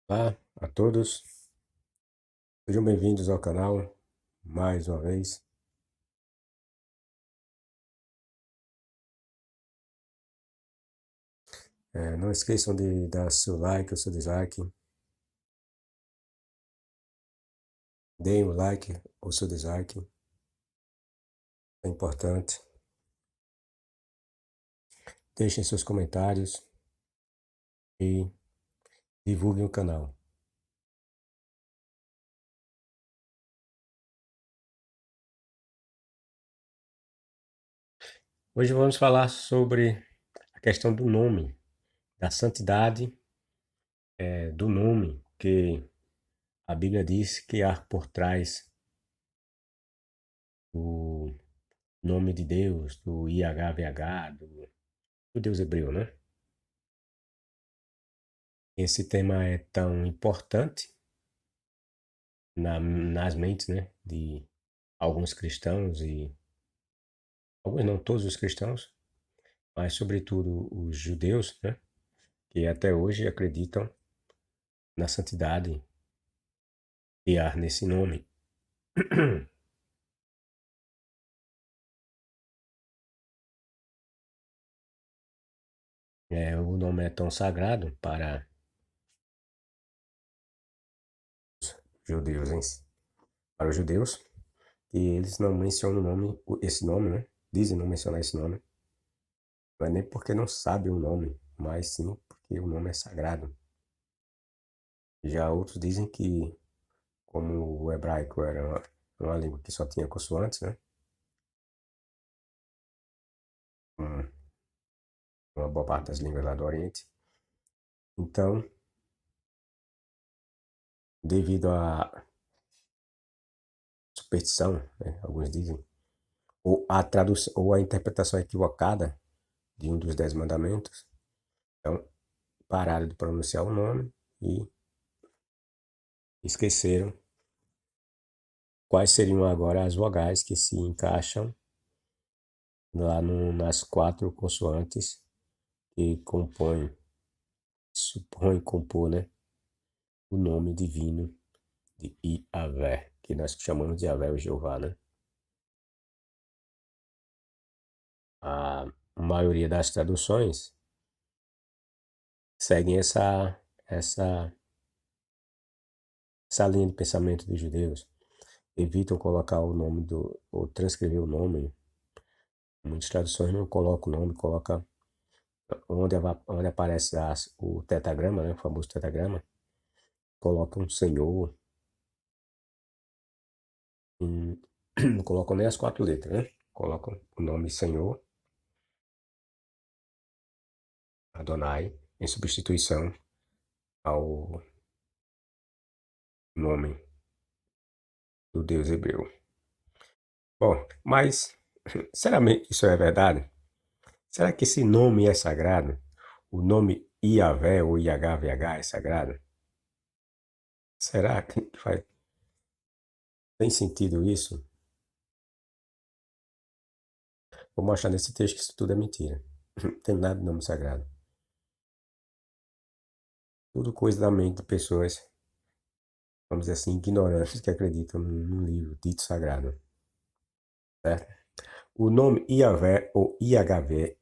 Olá a todos, sejam bem-vindos ao canal mais uma vez. Não esqueçam de dar seu like ou seu dislike. Deem o like ou seu dislike, é importante. Deixem seus comentários e divulguem o canal. Hoje vamos falar sobre a questão do nome, da santidade, do nome que a Bíblia diz que há por trás do nome de Deus, do IHVH, do Deus hebreu, né? Esse tema é tão importante nas mentes, né, de alguns cristãos e alguns não todos os cristãos, mas sobretudo os judeus, né, que até hoje acreditam na santidade que há nesse nome. O nome é tão sagrado para judeus, hein? Para os judeus, que eles não mencionam o nome, esse nome, né? Dizem não mencionar esse nome. Não é nem porque não sabem o nome, mas sim porque o nome é sagrado. Já outros dizem que, como o hebraico era uma língua que só tinha consoantes, né? Uma, uma boa parte das línguas lá do Oriente. Então, devido à superstição, né, alguns dizem, ou a tradução, ou a interpretação equivocada de um dos 10 mandamentos, então pararam de pronunciar o nome e esqueceram quais seriam agora as vogais que se encaixam lá nas 4 consoantes que compõem, supõem compor, né, o nome divino de Iavé, que nós chamamos de Iavé o Jeová, né? A maioria das traduções seguem essa linha de pensamento dos judeus. Evitam colocar o nome ou transcrever o nome. Muitas traduções não colocam o nome, coloca onde aparece o tetragrama, né, o famoso tetragrama, colocam um Senhor, não colocam nem as 4 letras, né? Colocam o nome Senhor, Adonai, em substituição ao nome do Deus hebreu. Bom, mas será que isso é verdade? Será que esse nome é sagrado? O nome Iavé ou IHVH é sagrado? Será que tem sentido isso? Vou mostrar nesse texto que isso tudo é mentira. Não tem nada de nome sagrado. Tudo coisa da mente de pessoas, vamos dizer assim, ignorantes que acreditam num livro dito sagrado. Certo? O nome Iavé ou IHVH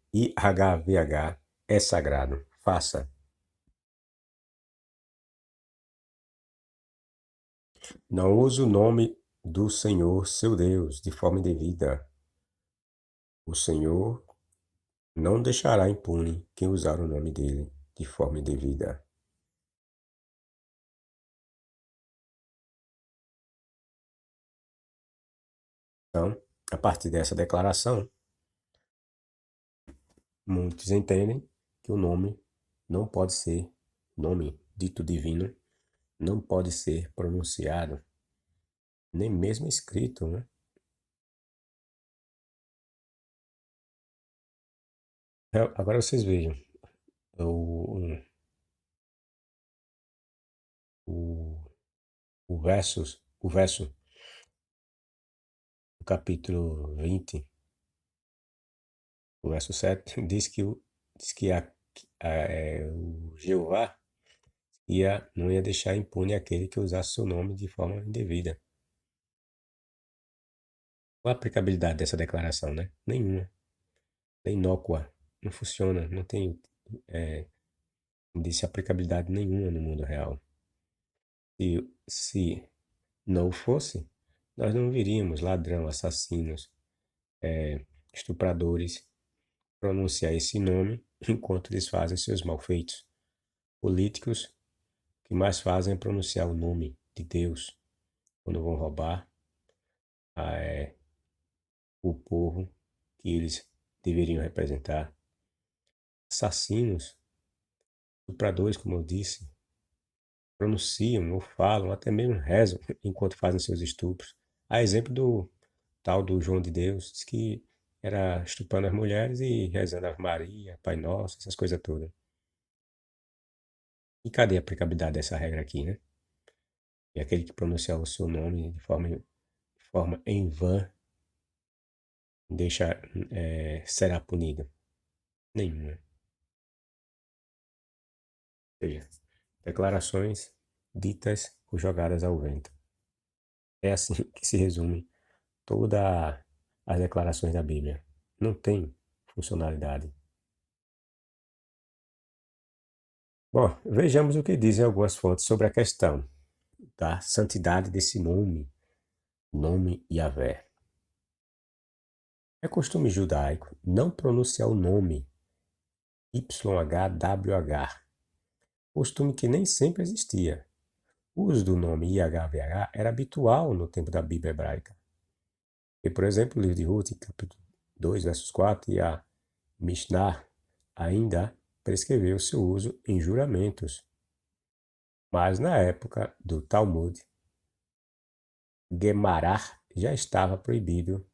é sagrado. Faça. Não use o nome do Senhor, seu Deus, de forma indevida. O Senhor não deixará impune quem usar o nome dele de forma indevida. Então, a partir dessa declaração, muitos entendem que o nome não pode ser, nome dito divino, não pode ser pronunciado, nem mesmo escrito, né? Agora vocês vejam, o, o, o verso do capítulo 20, o verso 7, diz que o Jeová não ia deixar impune aquele que usasse seu nome de forma indevida. Qual a aplicabilidade dessa declaração, né? Nenhuma. É inócua. Não funciona. Não tem, como disse, aplicabilidade nenhuma no mundo real. Se não fosse, nós não viríamos ladrão, assassinos, estupradores pronunciar esse nome enquanto eles fazem seus malfeitos. Políticos, o que mais fazem é pronunciar o nome de Deus quando vão roubar o povo que eles deveriam representar. Assassinos, estupradores, como eu disse, pronunciam ou falam, até mesmo rezam enquanto fazem seus estupros. A exemplo do tal do João de Deus, diz que era estuprando as mulheres e rezando Ave Maria, Pai Nosso, essas coisas todas. E cadê a aplicabilidade dessa regra aqui, né? E aquele que pronunciar o seu nome de forma em vão deixa, será punido. Nenhuma. Ou seja, declarações ditas ou jogadas ao vento. É assim que se resume todas as declarações da Bíblia. Não tem funcionalidade. Bom, vejamos o que dizem algumas fontes sobre a questão da santidade desse nome Yahvé. É costume judaico não pronunciar o nome YHWH, costume que nem sempre existia. O uso do nome YHWH era habitual no tempo da Bíblia hebraica. E, por exemplo, o livro de Ruth, capítulo 2, versos 4, e a Mishnah ainda prescreveu seu uso em juramentos. Mas na época do Talmud, Gemará já estava proibido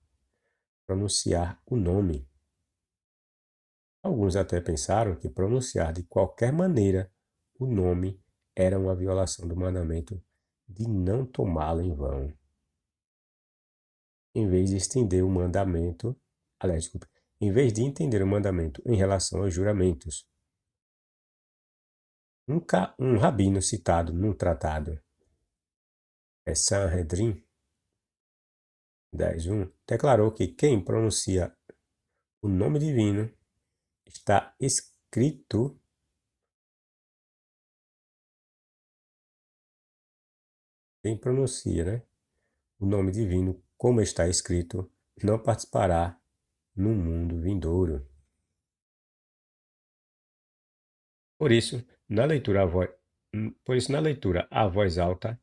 pronunciar o nome. Alguns até pensaram que pronunciar de qualquer maneira o nome era uma violação do mandamento de não tomá-lo em vão. Em vez de estender o mandamento, aliás, desculpa, em vez de entender o mandamento em relação aos juramentos. Um rabino citado num tratado, Sanhedrin 10:1, declarou que quem pronuncia o nome divino está escrito, quem pronuncia, né, o nome divino como está escrito, não participará no mundo vindouro. Por isso, na leitura a voz alta,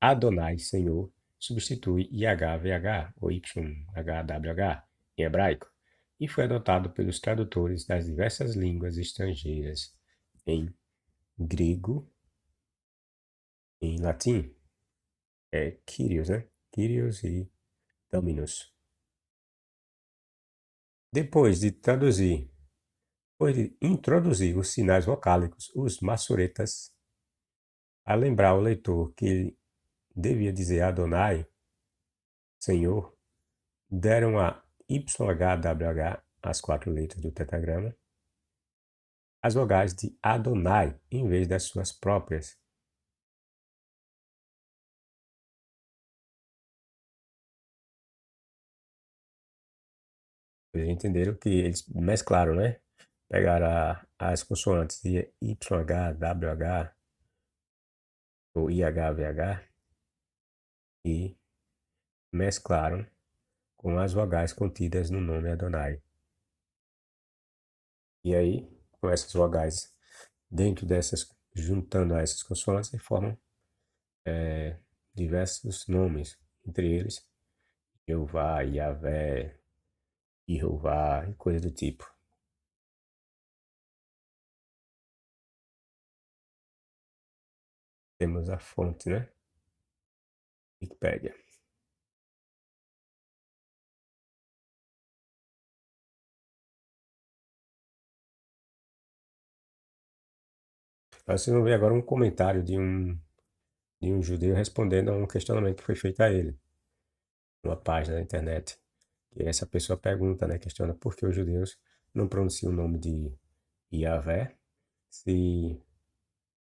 Adonai, Senhor, substitui YHWH ou YHWH em hebraico e foi adotado pelos tradutores das diversas línguas estrangeiras em grego, em latim, Kyrios, né? Kyrios e Dominus. Depois de introduzir os sinais vocálicos, os massuretas, a lembrar o leitor que ele devia dizer Adonai, Senhor, deram a YHWH, as 4 letras do tetragrama, as vogais de Adonai em vez das suas próprias. Eles entenderam que eles mesclaram, né? Pegaram as consoantes de YHWH ou IHVH e mesclaram com as vogais contidas no nome Adonai. E aí, com essas vogais dentro dessas, juntando a essas consoantes, formam diversos nomes, entre eles Jeová, Yahvé, Jeová e coisa do tipo. Temos a fonte, né? Wikipédia. Vocês vão ver agora um comentário de um judeu respondendo a um questionamento que foi feito a ele, numa página da internet. E essa pessoa pergunta, né, questiona por que os judeus não pronunciam o nome de Yahvé se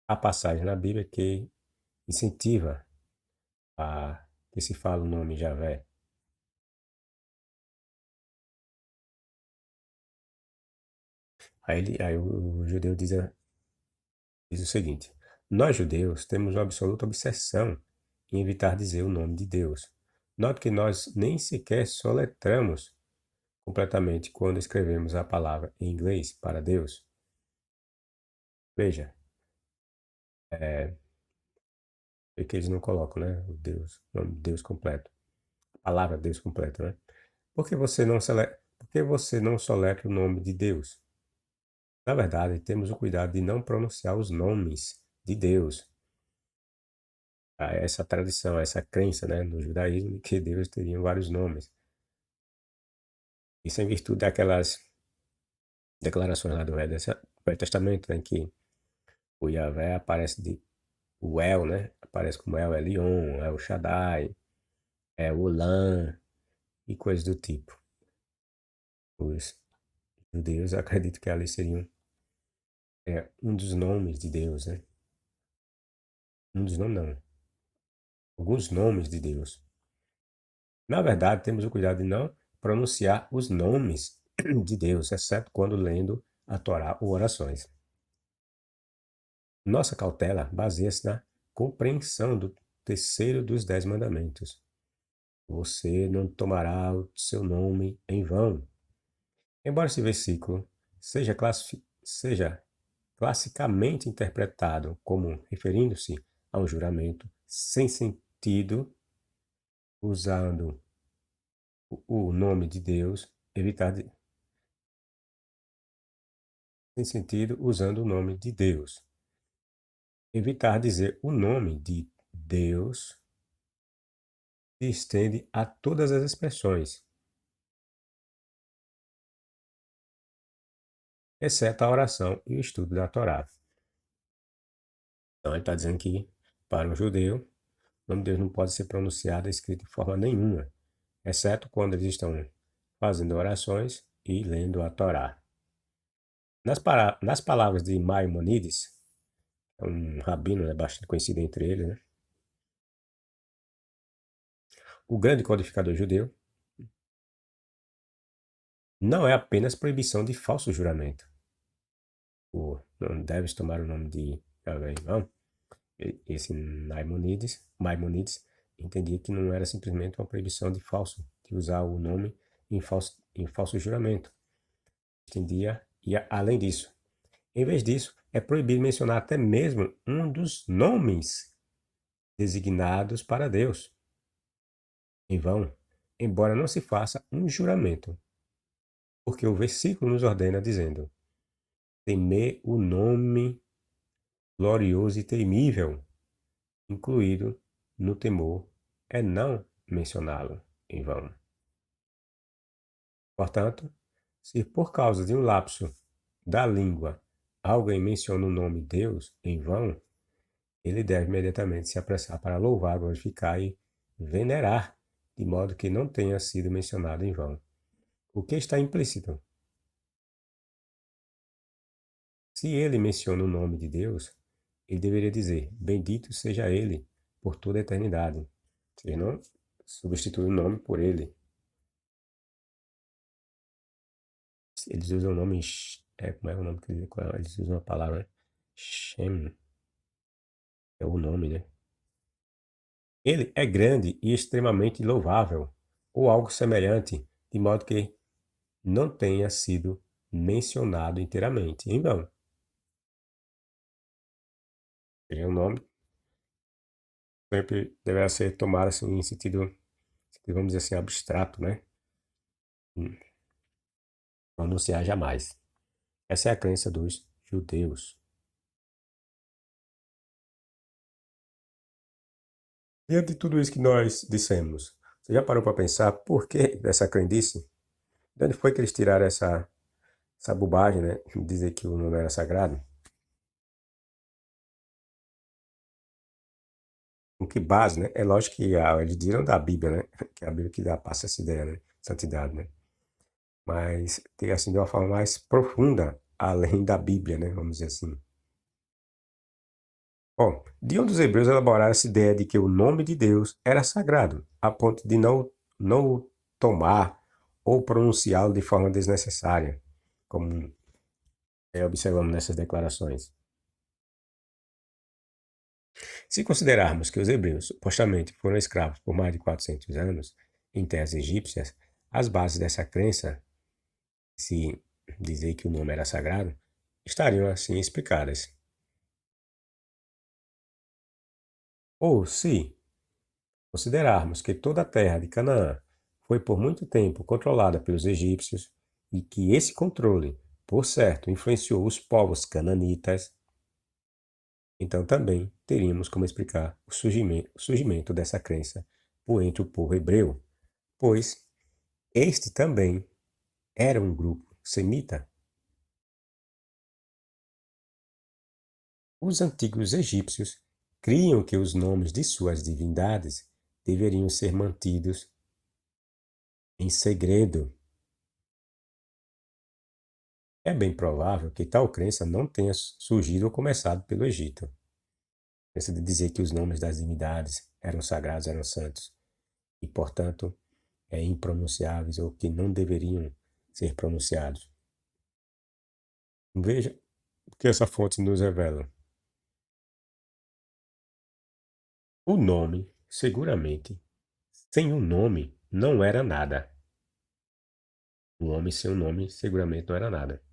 há passagem na Bíblia que incentiva a que se fale o nome Javé. Aí o judeu diz o seguinte: nós judeus temos uma absoluta obsessão em evitar dizer o nome de Deus. Note que nós nem sequer soletramos completamente quando escrevemos a palavra em inglês para Deus. Veja, é que eles não colocam, né? O nome de Deus completo. A palavra Deus completo, né? Por que você não soletra o nome de Deus? Na verdade, temos o cuidado de não pronunciar os nomes de Deus. Há essa tradição, essa crença, né, no judaísmo de que Deus teria vários nomes. Isso em virtude daquelas declarações lá do Velho Testamento, né, em que o Yahvé aparece o El, né? Aparece como El Elyon, El Shaddai, El Olam e coisas do tipo. Os judeus acreditam que ali seriam um dos nomes de Deus, né? Um dos nomes não, alguns nomes de Deus. Na verdade, temos o cuidado de não pronunciar os nomes de Deus, exceto quando lendo a Torá ou orações. Nossa cautela baseia-se na compreensão do terceiro dos 10 mandamentos. Você não tomará o seu nome em vão. Embora esse versículo seja classicamente interpretado como referindo-se a um juramento sem sentido, usando o nome de Deus, sem sentido usando o nome de Deus. Evitar dizer o nome de Deus se estende a todas as expressões, exceto a oração e o estudo da Torá. Então ele está dizendo que, para um judeu, o nome de Deus não pode ser pronunciado e escrito de forma nenhuma, exceto quando eles estão fazendo orações e lendo a Torá. Nas palavras de Maimonides, um rabino, né, bastante conhecido entre eles, né, o grande codificador judeu, não é apenas proibição de falso juramento. Não deves tomar o nome de Yahvé em vão. Esse Maimonides entendia que não era simplesmente uma proibição de usar o nome em falso juramento. Entendia, e além disso, em vez disso, é proibido mencionar até mesmo um dos nomes designados para Deus em vão, embora não se faça um juramento, porque o versículo nos ordena dizendo: temer o nome glorioso e temível, incluído no temor, é não mencioná-lo em vão. Portanto, se por causa de um lapso da língua alguém menciona o nome Deus em vão, ele deve imediatamente se apressar para louvar, glorificar e venerar, de modo que não tenha sido mencionado em vão. O que está implícito? Se ele menciona o nome de Deus, ele deveria dizer: bendito seja ele por toda a eternidade. Você não substitui o nome por ele. Eles usam o nome. Como é o nome que eles usam a palavra? Shem. É o nome, né? Ele é grande e extremamente louvável, ou algo semelhante, de modo que não tenha sido mencionado inteiramente em vão. O nome sempre deverá ser tomado assim, em sentido, vamos dizer assim, abstrato, né? Pronunciar jamais. Essa é a crença dos judeus. Diante de tudo isso que nós dissemos, você já parou para pensar por que dessa crendice? De onde foi que eles tiraram essa bobagem, né? Dizer que o nome era sagrado? Com que base, né? É lógico que eles tiram da Bíblia, né? Que é a Bíblia que passa essa ideia, né? Santidade, né? Mas tem assim de uma forma mais profunda, além da Bíblia, né? Vamos dizer assim. De onde os hebreus elaboraram essa ideia de que o nome de Deus era sagrado, a ponto de não o tomar ou pronunciá-lo de forma desnecessária, como observamos nessas declarações. Se considerarmos que os hebreus supostamente foram escravos por mais de 400 anos em terras egípcias, as bases dessa crença, se dizer que o nome era sagrado, estariam assim explicadas. Ou se considerarmos que toda a terra de Canaã foi por muito tempo controlada pelos egípcios e que esse controle, por certo, influenciou os povos cananitas, então também teríamos como explicar o surgimento dessa crença por entre o povo hebreu, pois este também era um grupo semita. Os antigos egípcios criam que os nomes de suas divindades deveriam ser mantidos em segredo. É bem provável que tal crença não tenha surgido ou começado pelo Egito. Crença de dizer que os nomes das divindades eram sagrados, eram santos, e, portanto, impronunciáveis ou que não deveriam ser pronunciados. Veja o que essa fonte nos revela. O nome, seguramente, sem o nome, não era nada. O homem sem o nome, seguramente, não era nada.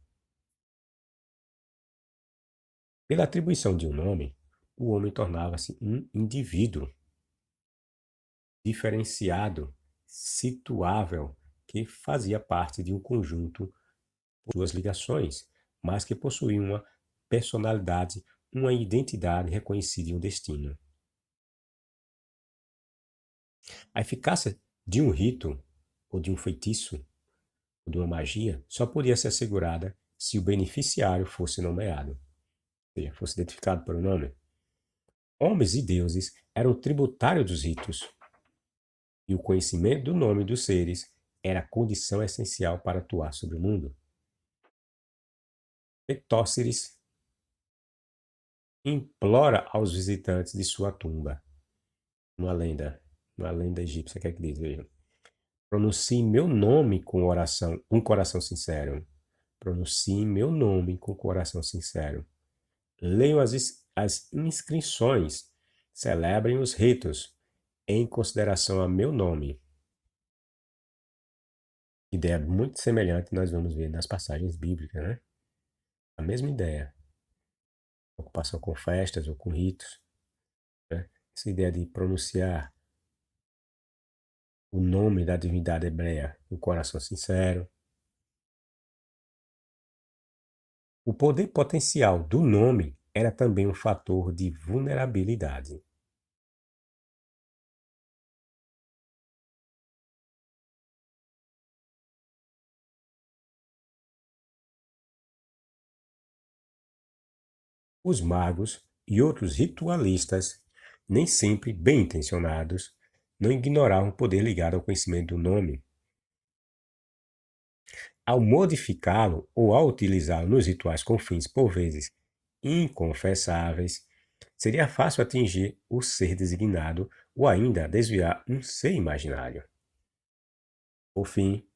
Pela atribuição de um nome, o homem tornava-se um indivíduo diferenciado, situável, que fazia parte de um conjunto por suas ligações, mas que possuía uma personalidade, uma identidade reconhecida e um destino. A eficácia de um rito, ou de um feitiço, ou de uma magia, só podia ser assegurada se o beneficiário fosse nomeado, ou seja, fosse identificado por um nome. Homens e deuses eram tributários dos ritos, e o conhecimento do nome dos seres era a condição essencial para atuar sobre o mundo. Etóceres implora aos visitantes de sua tumba, uma lenda egípcia, que é que diz, vejam. Pronuncie meu nome com oração, um coração sincero. Pronuncie meu nome com coração sincero. Leiam as inscrições, celebrem os ritos, em consideração a meu nome. Ideia muito semelhante nós vamos ver nas passagens bíblicas, né? A mesma ideia. Ocupação com festas ou com ritos, né? Essa ideia de pronunciar o nome da divindade hebreia com coração sincero. O poder potencial do nome era também um fator de vulnerabilidade. Os magos e outros ritualistas, nem sempre bem intencionados, não ignoravam o poder ligado ao conhecimento do nome. Ao modificá-lo ou ao utilizá-lo nos rituais com fins, por vezes, inconfessáveis, seria fácil atingir o ser designado ou ainda desviar um ser imaginário. Por fim,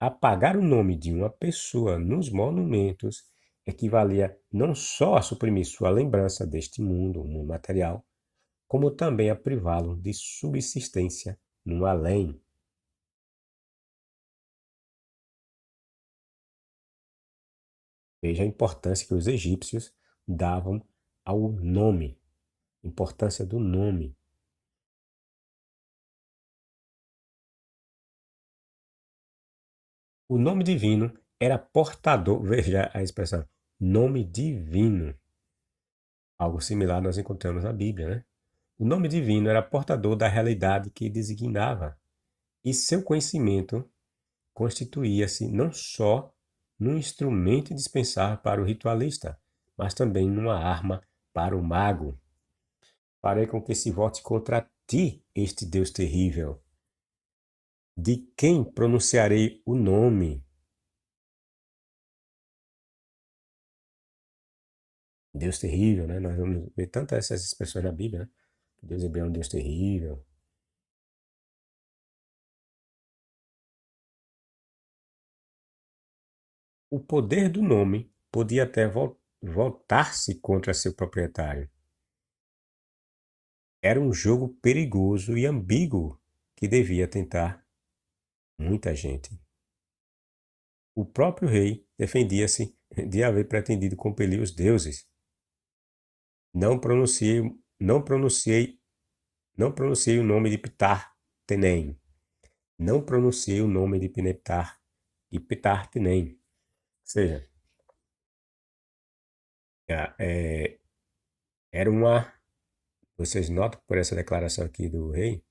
apagar o nome de uma pessoa nos monumentos equivalia não só a suprimir sua lembrança deste mundo, o mundo material, como também a privá-lo de subsistência no além. Veja a importância que os egípcios davam ao nome, importância do nome. O nome divino era portador, veja a expressão, nome divino. Algo similar nós encontramos na Bíblia, né? O nome divino era portador da realidade que designava, e seu conhecimento constituía-se não só num instrumento indispensável para o ritualista, mas também numa arma para o mago. Farei com que se volte contra ti este Deus terrível, de quem pronunciarei o nome. Deus terrível, né? Nós vamos ver tantas essas expressões na Bíblia, né? Deus hebreu é um Deus terrível. O poder do nome podia até voltar-se contra seu proprietário. Era um jogo perigoso e ambíguo que devia tentar muita gente. O próprio rei defendia-se de haver pretendido compelir os deuses. Não pronunciei, não pronunciei, não pronunciei o nome de Ptah Tenem. Não pronunciei o nome de Pineptar e Ptah Tenem. Ou seja, era uma. Vocês notam por essa declaração aqui do rei,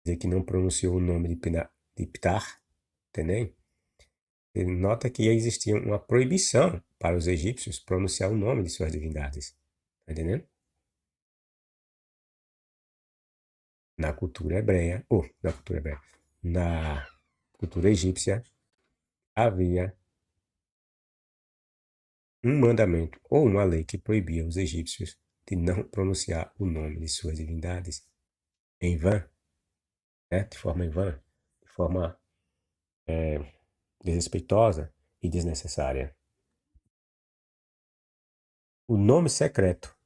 dizer que não pronunciou o nome de Ptah Tenem. Ele nota que existia uma proibição para os egípcios pronunciar o nome de suas divindades. Tá entendendo? Na cultura hebreia, ou na cultura hebreia, na cultura egípcia, havia um mandamento ou uma lei que proibia os egípcios de não pronunciar o nome de suas divindades em vão, né? De forma em vão, de forma desrespeitosa e desnecessária. O nome secreto.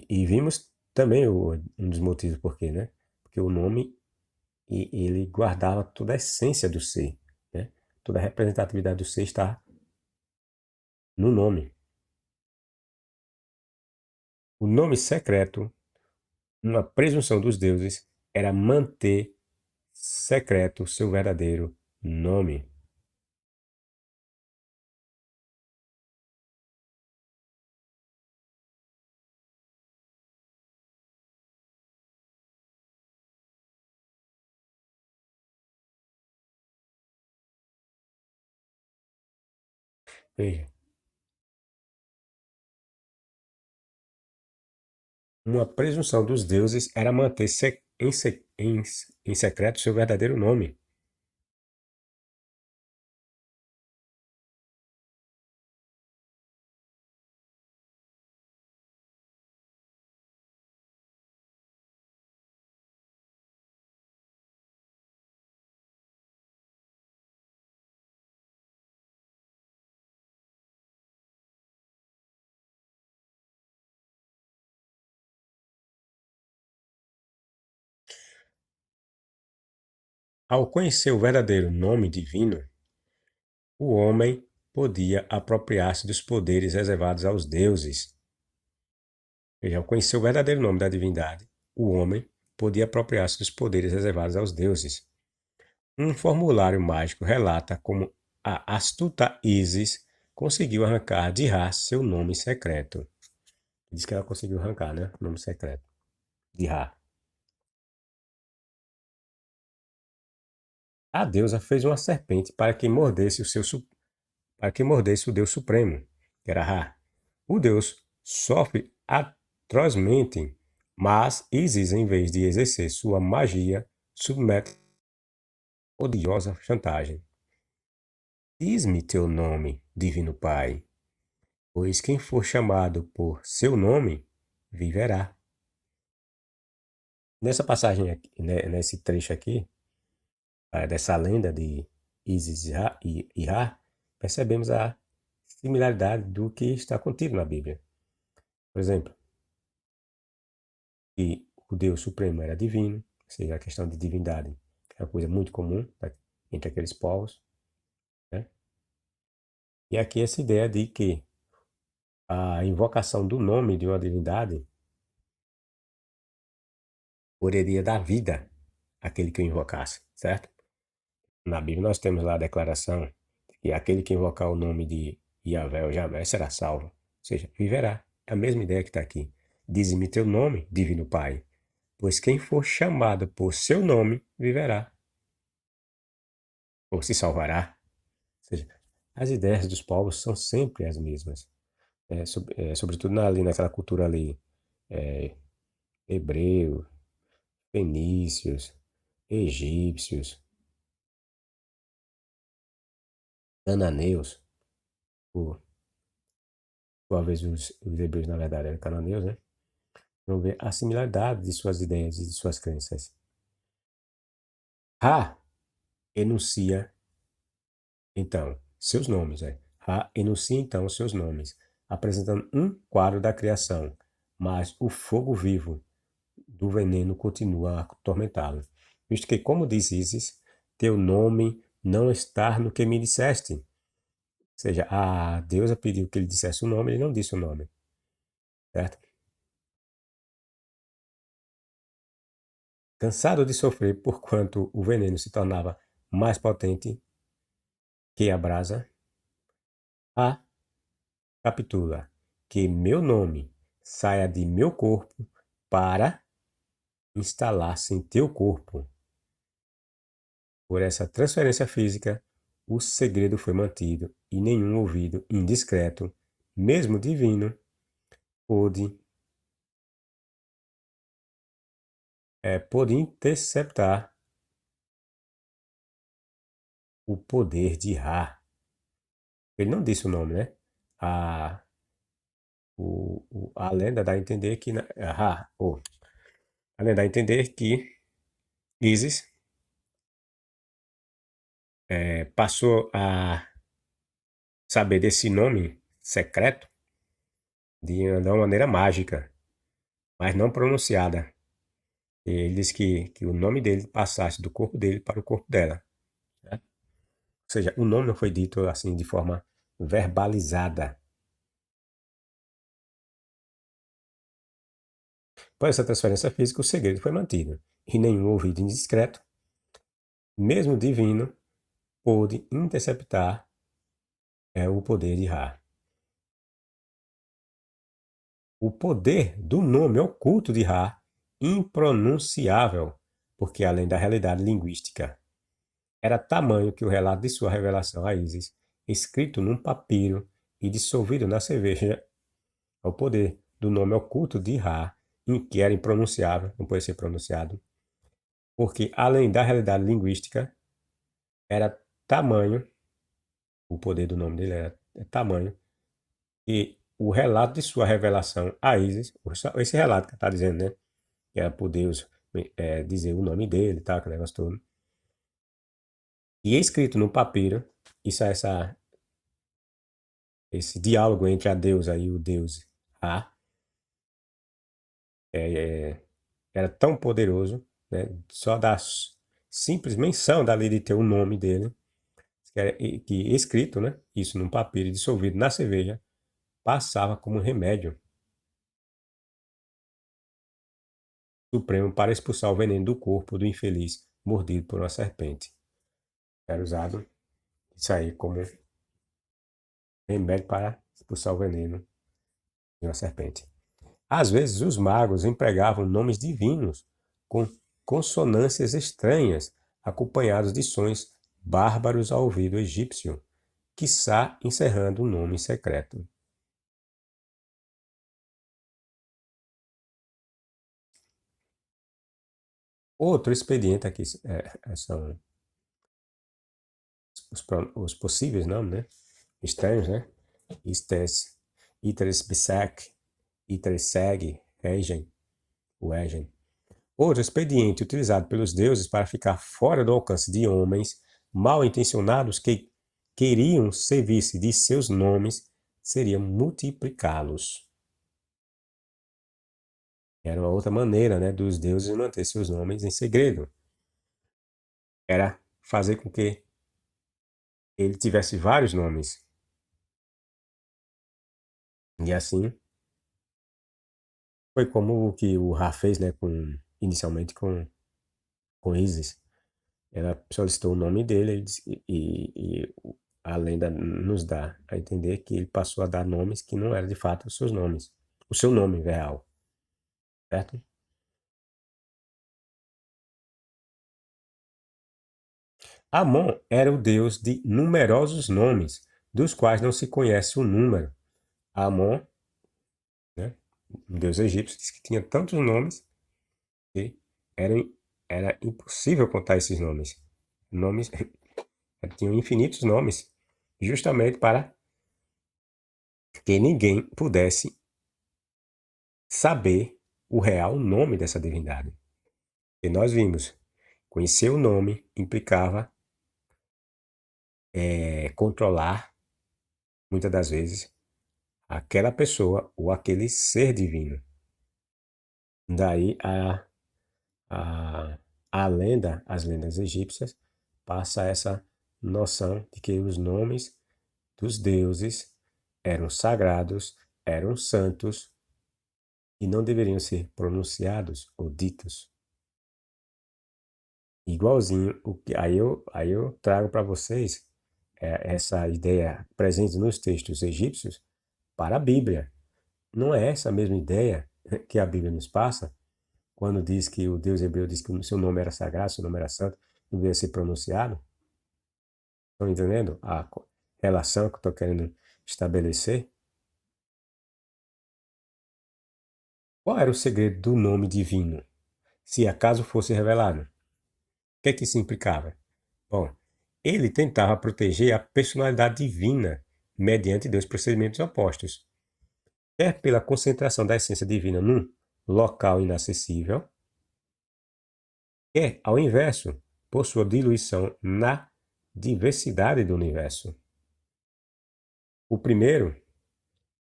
E vimos também um dos motivos por quê, né? Porque o nome ele guardava toda a essência do ser, né? Toda a representatividade do ser está no nome. O nome secreto, uma presunção dos deuses, era manter secreto seu verdadeiro nome. Veja, uma presunção dos deuses era manter em secreto seu verdadeiro nome. Ao conhecer o verdadeiro nome divino, o homem podia apropriar-se dos poderes reservados aos deuses. Veja, ao conhecer o verdadeiro nome da divindade, o homem podia apropriar-se dos poderes reservados aos deuses. Um formulário mágico relata como a astuta Isis conseguiu arrancar de Ra seu nome secreto. Diz que ela conseguiu arrancar, né? O nome secreto de Ra. A deusa fez uma serpente para que mordesse o Deus Supremo, que era Ra. O Deus sofre atrozmente, mas Isis, em vez de exercer sua magia, submete a odiosa chantagem. Diz-me teu nome, Divino Pai, pois quem for chamado por seu nome viverá. Nessa passagem aqui, né, nesse trecho aqui, dessa lenda de Isis e Ra, percebemos a similaridade do que está contido na Bíblia. Por exemplo, que o Deus Supremo era divino, ou seja, a questão de divindade é uma coisa muito comum, né, entre aqueles povos. Né? E aqui essa ideia de que a invocação do nome de uma divindade poderia dar vida àquele que o invocasse, certo? Na Bíblia nós temos lá a declaração de que aquele que invocar o nome de Yahvé ou Javé será salvo, ou seja, viverá. É a mesma ideia que está aqui. Dize-me teu nome, Divino Pai, pois quem for chamado por seu nome viverá, ou se salvará. Ou seja, as ideias dos povos são sempre as mesmas. Sobretudo ali naquela cultura ali, é, hebreu, fenícios, egípcios, cananeus, talvez os hebreus, na verdade, eram cananeus, né? Vamos ver a similaridade de suas ideias e de suas crenças. Ra enuncia, então, seus nomes. Ra enuncia, então, seus nomes, apresentando um quadro da criação, mas o fogo vivo do veneno continua a atormentá-lo. Visto que, como diz Isis, teu nome não está no que me disseste. Ou seja, a deusa pediu que ele dissesse o nome, ele não disse o nome. Certo? Cansado de sofrer por quanto o veneno se tornava mais potente que a brasa, a capitula que meu nome saia de meu corpo para instalar-se em teu corpo. Por essa transferência física, o segredo foi mantido e nenhum ouvido indiscreto, mesmo divino, pôde interceptar o poder de Ra. Ele não disse o nome, né? A, a lenda dá a entender que a lenda dá a entender que Isis passou a saber desse nome secreto de uma maneira mágica, mas não pronunciada. Ele disse que o nome dele passasse do corpo dele para o corpo dela. Né? Ou seja, o nome não foi dito assim de forma verbalizada. Por essa transferência física, o segredo foi mantido, e nenhum ouvido indiscreto, mesmo divino, pôde interceptar o poder de Ra. O poder do nome oculto de Ra, impronunciável, porque além da realidade linguística, era tamanho que o relato de sua revelação a Isis, escrito num papiro e dissolvido na cerveja, ao poder do nome oculto de Ra, que era impronunciável, não pode ser pronunciado, porque além da realidade linguística, era tamanho, o poder do nome dele era tamanho, e o relato de sua revelação a Isis, esse relato que está dizendo, né, que era por Deus dizer o nome dele, tá, aquele negócio todo, e escrito no papiro, esse diálogo entre a deusa e o deus Ra, era tão poderoso, né, só da simples menção dali de ter o nome dele, que escrito, né, isso num papiro dissolvido na cerveja, passava como um remédio supremo para expulsar o veneno do corpo do infeliz mordido por uma serpente. Era usado isso aí como remédio para expulsar o veneno de uma serpente. Às vezes, os magos empregavam nomes divinos com consonâncias estranhas, acompanhados de sons bárbaros ao ouvido egípcio, quiçá encerrando um nome secreto. Outro expediente aqui são os possíveis nomes, né? Estranhos, né? Istes, Iteres Bisek, Iteres Seg, Regen, o Egen. Outro expediente utilizado pelos deuses para ficar fora do alcance de homens mal intencionados que queriam servir-se de seus nomes seria multiplicá-los. Era uma outra maneira, né, dos deuses manter seus nomes em segredo. Era fazer com que ele tivesse vários nomes. E assim foi como o que o Ra fez, né, inicialmente com Isis. Ela solicitou o nome dele e a lenda nos dá a entender que ele passou a dar nomes que não eram de fato os seus nomes. O seu nome real, certo? Amon era o deus de numerosos nomes, dos quais não se conhece o número. Amon, né, um deus egípcio, disse que tinha tantos nomes que era, era impossível contar esses nomes. Nomes tinham infinitos nomes, justamente para que ninguém pudesse saber o real nome dessa divindade. E nós vimos, conhecer o nome implicava controlar, muitas das vezes, aquela pessoa ou aquele ser divino. Daí a, a lenda, as lendas egípcias, passa essa noção de que os nomes dos deuses eram sagrados, eram santos e não deveriam ser pronunciados ou ditos. Igualzinho, aí eu trago para vocês essa ideia presente nos textos egípcios para a Bíblia. Não é essa a mesma ideia que a Bíblia nos passa quando diz que o Deus hebreu disse que o seu nome era sagrado, seu nome era santo, não devia ser pronunciado? Estão entendendo a relação que eu estou querendo estabelecer? Qual era o segredo do nome divino, se acaso fosse revelado? O que é que isso implicava? Bom, ele tentava proteger a personalidade divina mediante dois procedimentos opostos. Quer pela concentração da essência divina num local inacessível, quer, ao inverso, por sua diluição na diversidade do universo. O primeiro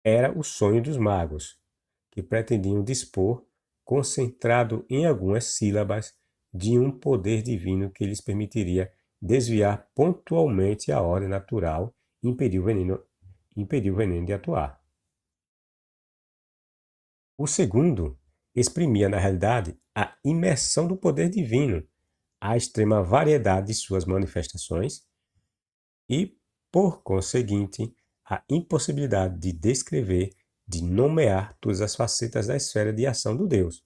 era o sonho dos magos, que pretendiam dispor, concentrado em algumas sílabas, de um poder divino que lhes permitiria desviar pontualmente a ordem natural e impedir o veneno de atuar. O segundo exprimia, na realidade, a imersão do poder divino, a extrema variedade de suas manifestações e, por conseguinte, a impossibilidade de descrever, de nomear todas as facetas da esfera de ação do Deus.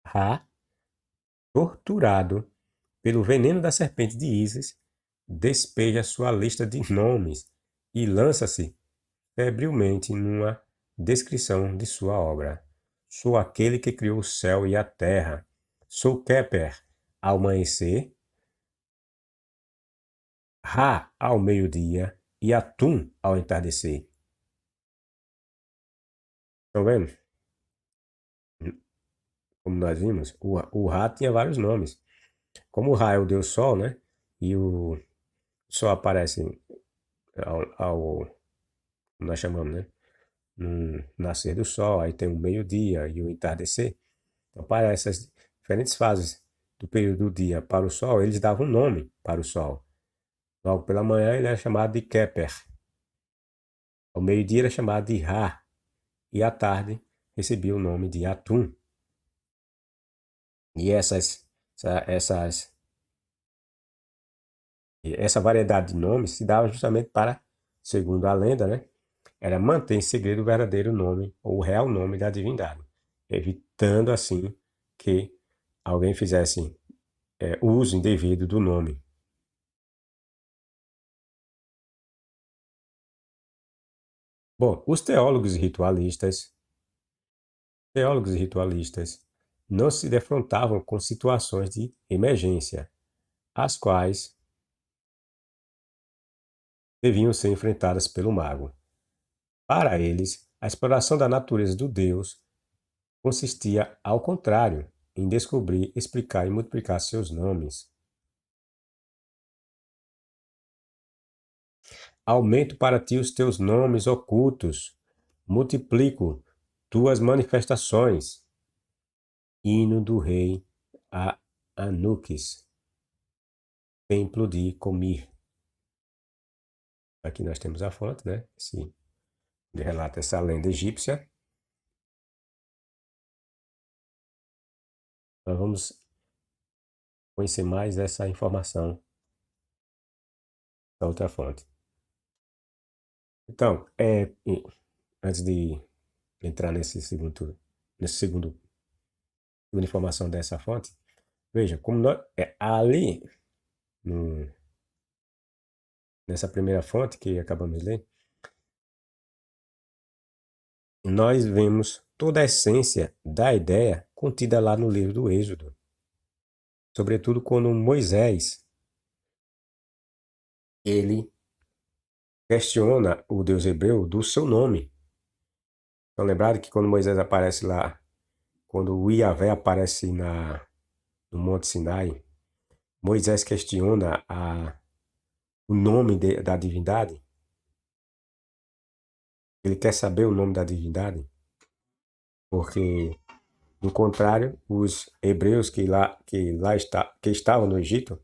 Ra, torturado pelo veneno da serpente de Ísis, despeja sua lista de nomes e lança-se febrilmente numa descrição de sua obra. Sou aquele que criou o céu e a terra. Sou Keper ao amanhecer, Ra ao meio-dia e Atum ao entardecer. Estão vendo? Como nós vimos, o Ra tinha vários nomes. Como o Ra é o deus Sol, né? E o Sol aparece nós chamamos, né? No nascer do Sol, aí tem o meio-dia e o entardecer. Então, para essas diferentes fases do período do dia para o Sol, eles davam um nome para o Sol. Logo pela manhã ele era chamado de Keper. Ao meio-dia era chamado de Ra. E à tarde recebia o nome de Atum. E essa variedade de nomes se dava justamente para, segundo a lenda, né, era manter em segredo o verdadeiro nome ou o real nome da divindade, evitando assim que alguém fizesse uso indevido do nome. Bom, os teólogos e ritualistas não se defrontavam com situações de emergência, as quais deviam ser enfrentadas pelo mago. Para eles, a exploração da natureza do Deus consistia, ao contrário, em descobrir, explicar e multiplicar seus nomes. Aumento para ti os teus nomes ocultos, multiplico tuas manifestações. Hino do rei a Anukis, templo de Comir. Aqui nós temos a fonte, né? Sim, ele relata essa lenda egípcia. Nós vamos conhecer mais dessa informação da outra fonte. Então, antes de entrar segunda informação dessa fonte, veja, como ali, nessa primeira fonte que acabamos de ler, nós vemos toda a essência da ideia contida lá no livro do Êxodo. Sobretudo quando Moisés ele questiona o Deus hebreu do seu nome. Então, lembrado que quando Moisés aparece lá, quando o Yahvé aparece no Monte Sinai, Moisés questiona o nome da divindade. Ele quer saber o nome da divindade, porque, do contrário, os hebreus que estavam no Egito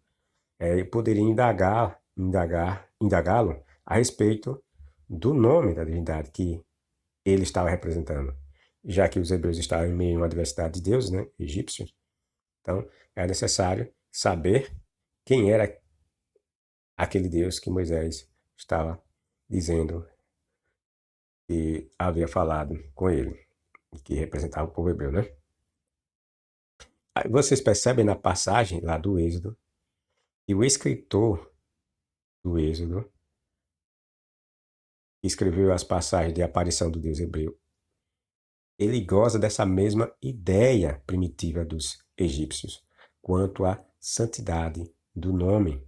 poderiam indagá-lo a respeito do nome da divindade que ele estava representando, já que os hebreus estavam em meio a uma diversidade de deuses, né, egípcios. Então, era necessário saber quem era aquele Deus que Moisés estava dizendo que havia falado com ele, que representava o povo hebreu, né? Aí vocês percebem na passagem lá do Êxodo que o escritor do Êxodo, que escreveu as passagens de aparição do Deus hebreu, ele goza dessa mesma ideia primitiva dos egípcios quanto à santidade do nome.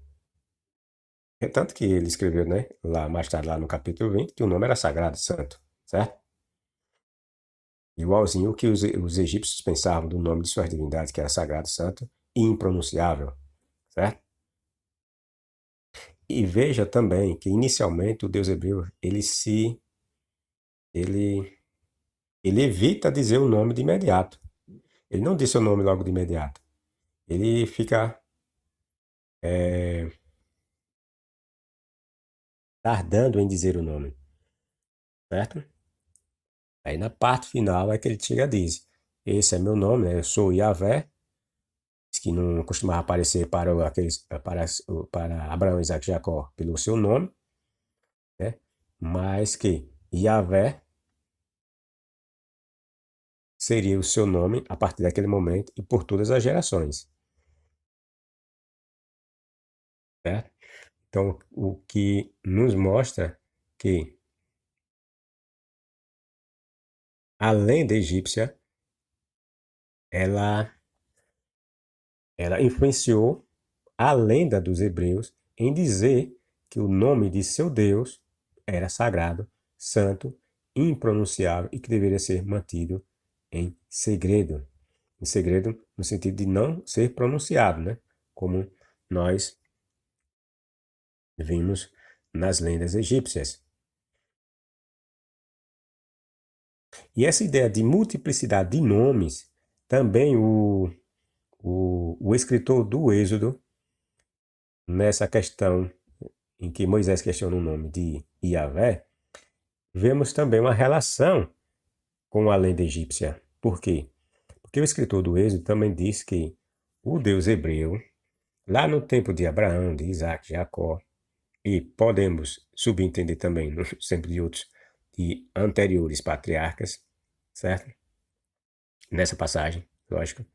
É tanto que ele escreveu, né, lá mais tarde, lá no capítulo 20, que o nome era sagrado, santo, certo? Igualzinho o que os egípcios pensavam do nome de suas divindades, que era sagrado, santo e impronunciável, certo? E veja também que inicialmente o Deus hebreu, ele, ele evita dizer o nome de imediato. Ele não diz seu nome logo de imediato. Ele fica tardando em dizer o nome, certo? Aí na parte final é que ele chega e diz: esse é meu nome, né? Eu sou Yahvé, que não costumava aparecer para Abraão, Isaac e Jacó pelo seu nome, né? Mas que Yahvé seria o seu nome a partir daquele momento e por todas as gerações, certo? Então, o que nos mostra que a lenda egípcia, ela, ela influenciou a lenda dos hebreus em dizer que o nome de seu Deus era sagrado, santo, impronunciável e que deveria ser mantido em segredo. Em segredo no sentido de não ser pronunciado, né? Como nós vimos nas lendas egípcias. E essa ideia de multiplicidade de nomes, também o escritor do Êxodo, nessa questão em que Moisés questiona o nome de Yahvé, vemos também uma relação com a lenda egípcia. Por quê? Porque o escritor do Êxodo também diz que o Deus hebreu, lá no tempo de Abraão, de Isaac, de Jacó, e podemos subentender também no tempo de outros, de anteriores patriarcas, certo? Nessa passagem, lógico.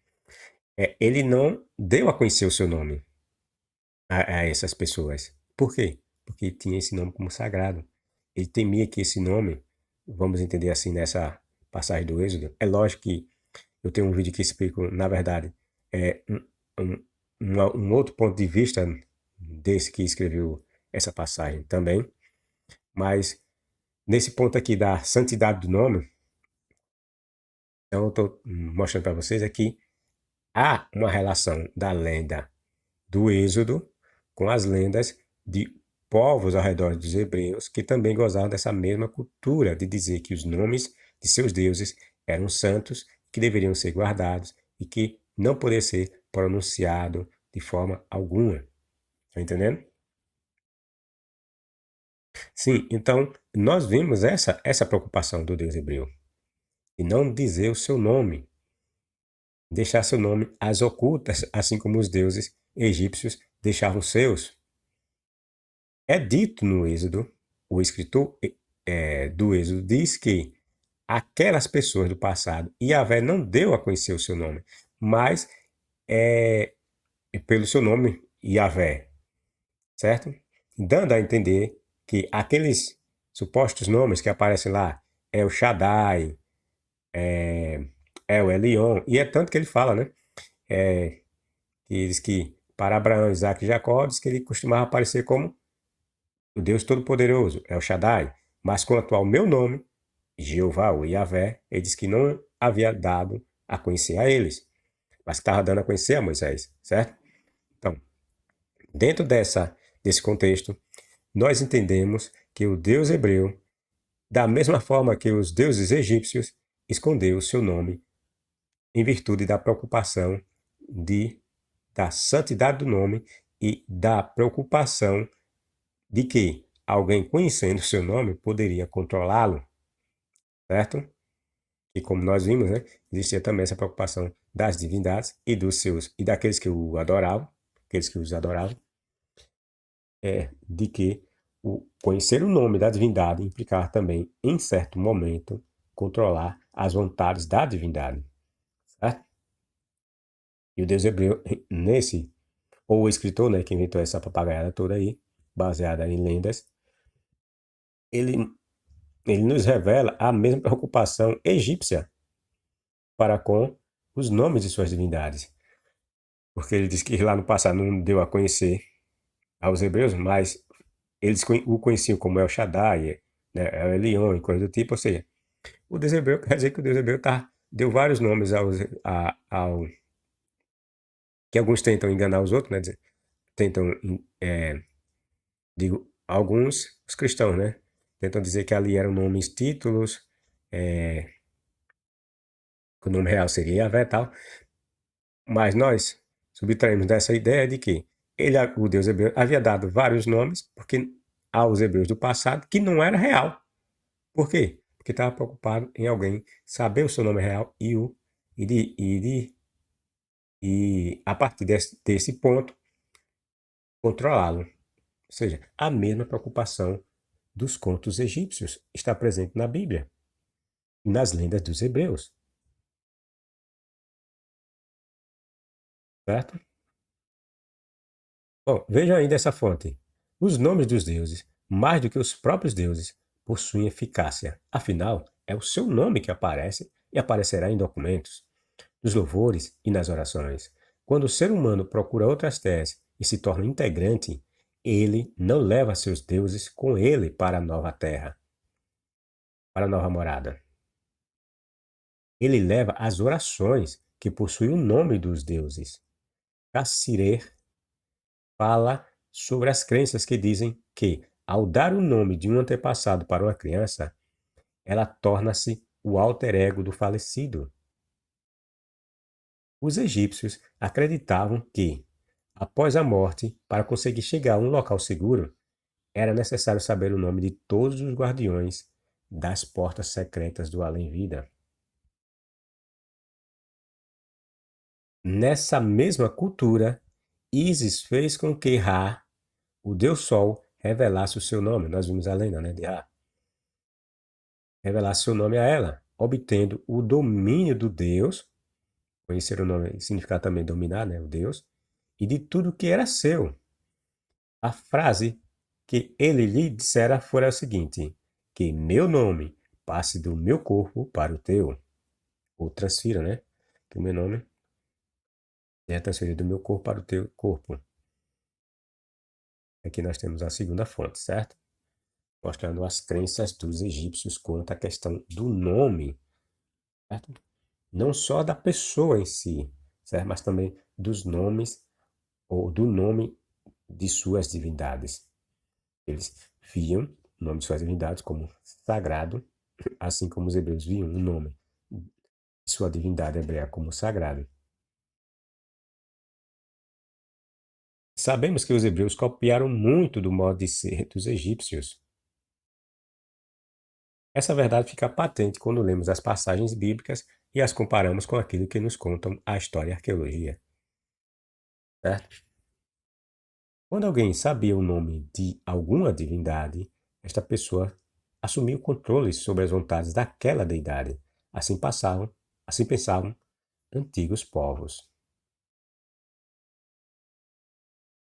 Ele não deu a conhecer o seu nome a essas pessoas. Por quê? Porque ele tinha esse nome como sagrado. Ele temia que esse nome, vamos entender assim nessa passagem do Êxodo, é lógico que eu tenho um vídeo que explico, na verdade, é um, um outro ponto de vista desse que escreveu essa passagem também, mas nesse ponto aqui da santidade do nome, então eu estou mostrando para vocês aqui, há uma relação da lenda do Êxodo com as lendas de povos ao redor dos hebreus que também gozavam dessa mesma cultura de dizer que os nomes de seus deuses eram santos, que deveriam ser guardados e que não poderia ser pronunciado de forma alguma. Está entendendo? Sim, então nós vimos essa preocupação do Deus hebreu de não dizer o seu nome, deixar seu nome às ocultas, assim como os deuses egípcios deixavam os seus. É dito no Êxodo, o escritor do Êxodo diz que aquelas pessoas do passado, Yahvé não deu a conhecer o seu nome, mas é pelo seu nome Yahvé, certo? Dando a entender que aqueles supostos nomes que aparecem lá, El Shaddai, El Elyon, e é tanto que ele fala, né? Que diz que para Abraão, Isaac e Jacó, diz que ele costumava aparecer como o Deus Todo-Poderoso, El Shaddai. Mas quanto ao meu nome, Jeová, ou Yahvé, ele diz que não havia dado a conhecer a eles, mas que estava dando a conhecer a Moisés, certo? Então, dentro desse contexto, nós entendemos que o Deus hebreu, da mesma forma que os deuses egípcios, escondeu o seu nome em virtude da preocupação da santidade do nome e da preocupação de que alguém conhecendo o seu nome poderia controlá-lo, certo? E como nós vimos, né, existia também essa preocupação das divindades e dos seus e daqueles que o adoravam, aqueles que os adoravam, de que o conhecer o nome da divindade implicava também, em certo momento, controlar as vontades da divindade, certo? E o Deus hebreu, ou o escritor, né, que inventou essa papagaiada toda aí, baseada em lendas, ele, ele nos revela a mesma preocupação egípcia para com os nomes de suas divindades. Porque ele diz que lá no passado não deu a conhecer aos hebreus, mas eles o conheciam como El Shaddai, né, El Elyon e coisa do tipo. Ou seja, o Deus hebreu quer dizer que o Deus hebreu deu vários nomes que alguns tentam enganar os outros, né? Tentam, digo, alguns, os cristãos, né? Tentam dizer que ali eram nomes, títulos, que o nome real seria Yahvé e tal. Mas nós subtraímos dessa ideia de que o Deus hebreu, havia dado vários nomes aos hebreus do passado que não era real. Por quê? Porque estava preocupado em alguém saber o seu nome real e a partir desse ponto, controlá-lo. Ou seja, a mesma preocupação dos contos egípcios está presente na Bíblia e nas lendas dos hebreus. Certo? Bom, vejam ainda essa fonte. Os nomes dos deuses, mais do que os próprios deuses, possuem eficácia. Afinal, é o seu nome que aparece e aparecerá em documentos, nos louvores e nas orações. Quando o ser humano procura outras terras e se torna integrante, ele não leva seus deuses com ele para a nova terra, para a nova morada. Ele leva as orações que possuem o nome dos deuses. Cassirer fala sobre as crenças que dizem que, ao dar o nome de um antepassado para uma criança, ela torna-se o alter ego do falecido. Os egípcios acreditavam que, após a morte, para conseguir chegar a um local seguro, era necessário saber o nome de todos os guardiões das portas secretas do além-vida. Nessa mesma cultura, Ísis fez com que Ra, o deus Sol, revelasse o seu nome. Nós vimos a lenda, né, de Ra. Revelasse seu nome a ela, obtendo o domínio do Deus, conhecer o nome significa também dominar, né, o Deus, e de tudo que era seu. A frase que ele lhe dissera fora a seguinte: que meu nome passe do meu corpo para o teu, ou transfira, né? Que o meu nome é transferido do meu corpo para o teu corpo. Aqui nós temos a segunda fonte, certo? Mostrando as crenças dos egípcios quanto à questão do nome, certo? Não só da pessoa em si, certo? Mas também dos nomes ou do nome de suas divindades. Eles viam o nome de suas divindades como sagrado, assim como os hebreus viam o nome de sua divindade hebreia como sagrado. Sabemos que os hebreus copiaram muito do modo de ser dos egípcios. Essa verdade fica patente quando lemos as passagens bíblicas e as comparamos com aquilo que nos contam a história e a arqueologia. Certo? Quando alguém sabia o nome de alguma divindade, esta pessoa assumia o controle sobre as vontades daquela deidade. Assim pensavam antigos povos.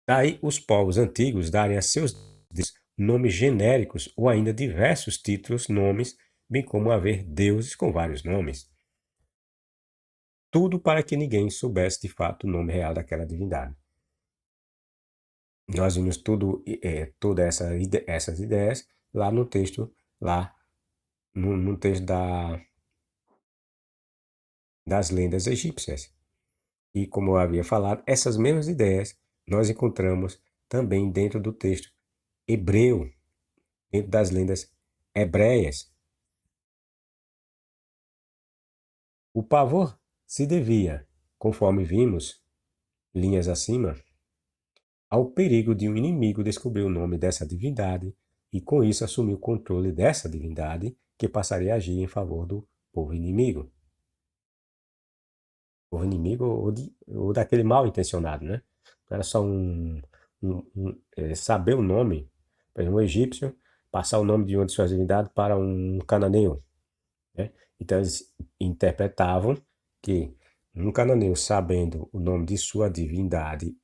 Daí os povos antigos darem a seus deuses nomes genéricos ou ainda diversos títulos, nomes, bem como haver deuses com vários nomes. Tudo para que ninguém soubesse de fato o nome real daquela divindade. nós vimos todas essas ideias lá no texto, lá no texto das lendas egípcias. E como eu havia falado, essas mesmas ideias nós encontramos também dentro do texto hebreu, dentro das lendas hebreias. O pavor se devia, conforme vimos, linhas acima, ao perigo de um inimigo descobrir o nome dessa divindade e com isso assumir o controle dessa divindade que passaria a agir em favor do povo inimigo. Povo inimigo ou daquele mal intencionado, né? Não era só saber o nome, por exemplo, um egípcio, passar o nome de uma de suas divindades para um cananeu, né? Então eles interpretavam que um cananeu sabendo o nome de sua divindade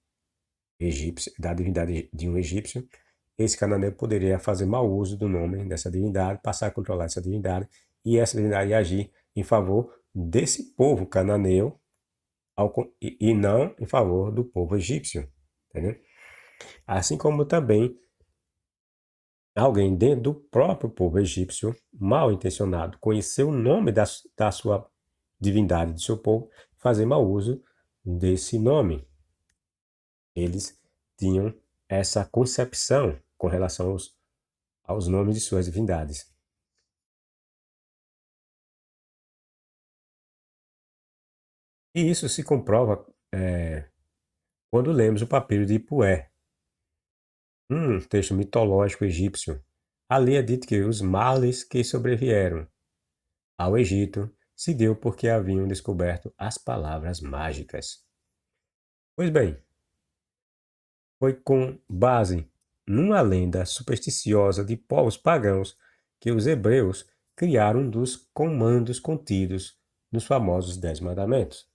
egípcia, da divindade de um egípcio, esse cananeu poderia fazer mau uso do nome dessa divindade, passar a controlar essa divindade, e essa divindade ia agir em favor desse povo cananeu e não em favor do povo egípcio. Entendeu? Assim como também alguém dentro do próprio povo egípcio, mal intencionado, conhecer o nome da sua divindade, do seu povo, fazer mau uso desse nome. Eles tinham essa concepção com relação aos nomes de suas divindades. E isso se comprova quando lemos o papiro de Ipué, um texto mitológico egípcio. Ali é dito que os males que sobrevieram ao Egito se deu porque haviam descoberto as palavras mágicas. Pois bem, foi com base numa lenda supersticiosa de povos pagãos que os hebreus criaram um dos comandos contidos nos famosos Dez Mandamentos.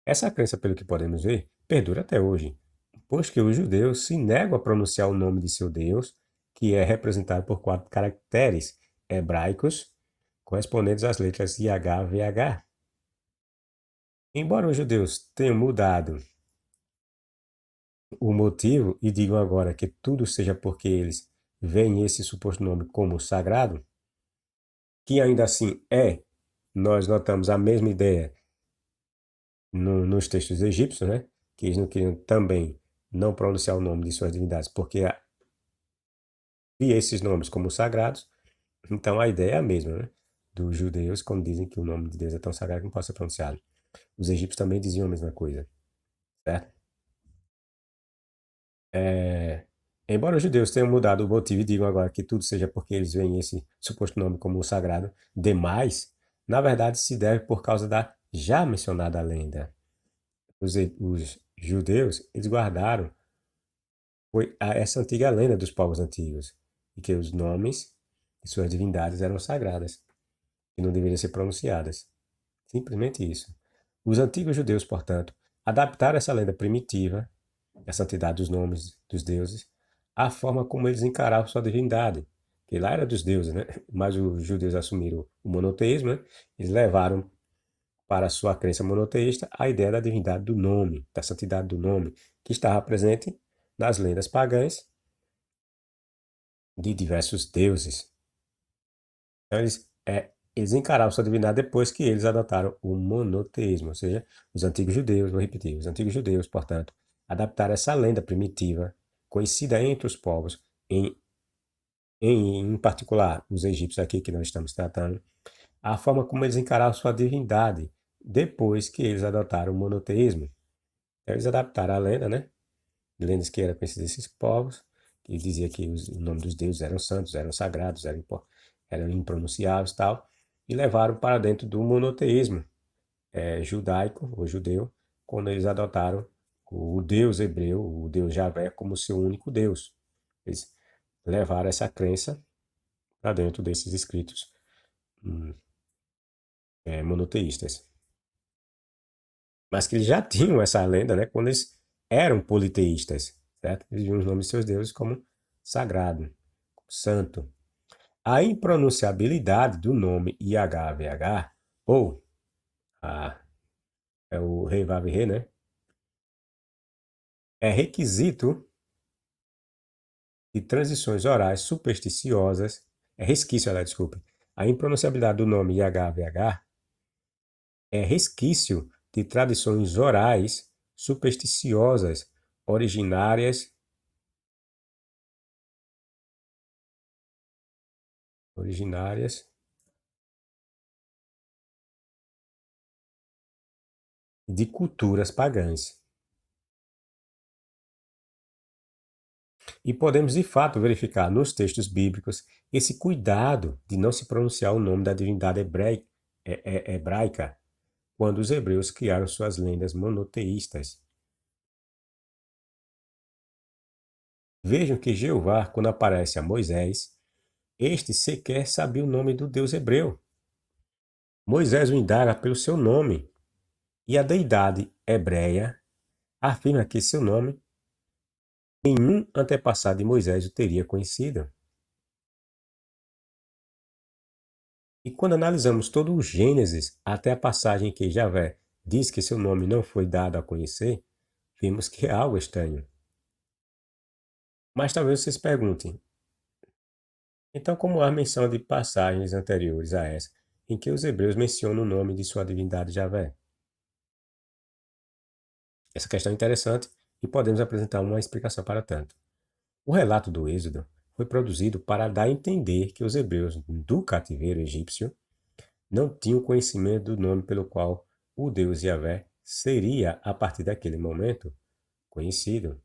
Essa crença, pelo que podemos ver, perdura até hoje, pois que os judeus se negam a pronunciar o nome de seu Deus, que é representado por 4 caracteres hebraicos correspondentes às letras YHWH. Embora os judeus tenham mudado o motivo e digam agora que tudo seja porque eles veem esse suposto nome como sagrado, que ainda assim nós notamos a mesma ideia nos textos egípcios, né? Que eles não queriam também não pronunciar o nome de suas divindades porque via esses nomes como sagrados. Então a ideia é a mesma, né? Dos judeus quando dizem que o nome de Deus é tão sagrado que não pode ser pronunciado. Os egípcios também diziam a mesma coisa, certo? É, embora os judeus tenham mudado o motivo e digam agora que tudo seja porque eles veem esse suposto nome como sagrado demais, na verdade se deve por causa da já mencionada lenda. Os judeus, eles guardaram essa antiga lenda dos povos antigos, e que os nomes de suas divindades eram sagradas, e não deveriam ser pronunciadas. Simplesmente isso. Os antigos judeus, portanto, adaptaram essa lenda primitiva, a santidade dos nomes dos deuses, à forma como eles encaravam sua divindade. Que lá era dos deuses, né? Mas os judeus assumiram o monoteísmo, né? Eles levaram para a sua crença monoteísta a ideia da divindade do nome, da santidade do nome, que estava presente nas lendas pagãs de diversos deuses. Então eles encaravam sua divindade depois que eles adotaram o monoteísmo, ou seja, os antigos judeus, vou repetir, os antigos judeus, portanto, adaptaram essa lenda primitiva, conhecida entre os povos, em particular os egípcios aqui que nós estamos tratando, a forma como eles encaravam sua divindade depois que eles adotaram o monoteísmo. Então eles adaptaram a lenda, né? Lendas que eram conhecidas desses povos, que dizia que o nome dos deuses eram santos, eram sagrados, eram impronunciáveis e tal, e levaram para dentro do monoteísmo judaico, ou judeu, quando eles adotaram o deus hebreu, o deus Javé, como seu único deus. Eles levaram essa crença para dentro desses escritos hum, monoteístas. Mas que eles já tinham essa lenda, né, quando eles eram politeístas, certo? Eles viam os nomes de seus deuses como sagrado, santo. A impronunciabilidade do nome IHVH, ou a, é o Rei Vav Rei, né? É requisito de transições orais supersticiosas, resquício, desculpe, a impronunciabilidade do nome YHWH é resquício de tradições orais supersticiosas originárias de culturas pagãs. E podemos de fato verificar nos textos bíblicos esse cuidado de não se pronunciar o nome da divindade hebraica quando os hebreus criaram suas lendas monoteístas. Vejam que Jeová, quando aparece a Moisés, este sequer sabia o nome do Deus hebreu. Moisés o indaga pelo seu nome, e a deidade hebreia afirma que seu nome nenhum antepassado de Moisés o teria conhecido. E quando analisamos todo o Gênesis, até a passagem em que Javé diz que seu nome não foi dado a conhecer, vemos que é algo estranho. Mas talvez vocês perguntem, então como há menção de passagens anteriores a essa, em que os hebreus mencionam o nome de sua divindade Javé? Essa questão é interessante e podemos apresentar uma explicação para tanto. O relato do Êxodo foi produzido para dar a entender que os hebreus do cativeiro egípcio não tinham conhecimento do nome pelo qual o Deus Yahvé seria, a partir daquele momento, conhecido.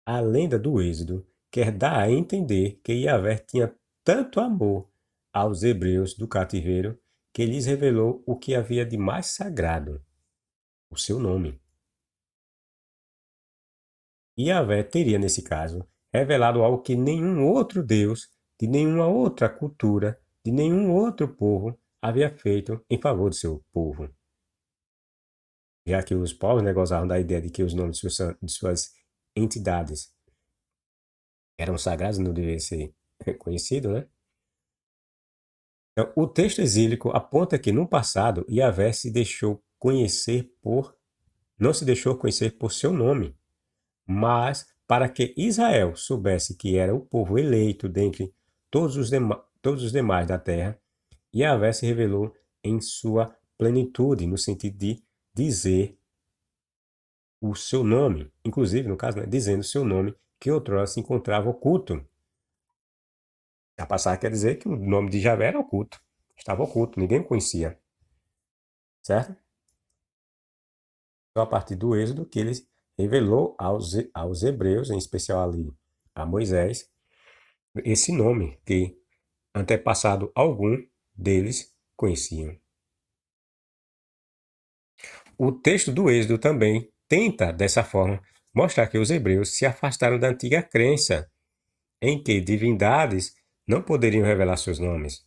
A lenda do Êxodo quer dar a entender que Yahvé tinha tanto amor aos hebreus do cativeiro que lhes revelou o que havia de mais sagrado, o seu nome. Yahvé teria, nesse caso, revelado algo que nenhum outro Deus, de nenhuma outra cultura, de nenhum outro povo havia feito em favor do seu povo. Já que os povos gozavam da ideia de que os nomes de suas entidades eram sagrados e não deveriam ser reconhecidos, né? Então, o texto exílico aponta que no passado Yahvé não se deixou conhecer por seu nome, mas para que Israel soubesse que era o povo eleito dentre todos os demais da terra, Yahvé se revelou em sua plenitude, no sentido de dizer o seu nome, inclusive, no caso, dizendo o seu nome, que outrora se encontrava oculto. A passagem quer dizer que o nome de Javé era oculto, estava oculto, ninguém o conhecia, certo? Então, a partir do Êxodo, que ele revelou aos hebreus, em especial ali a Moisés, esse nome que antepassado algum deles conheciam. O texto do Êxodo também tenta, dessa forma, mostrar que os hebreus se afastaram da antiga crença em que divindades não poderiam revelar seus nomes.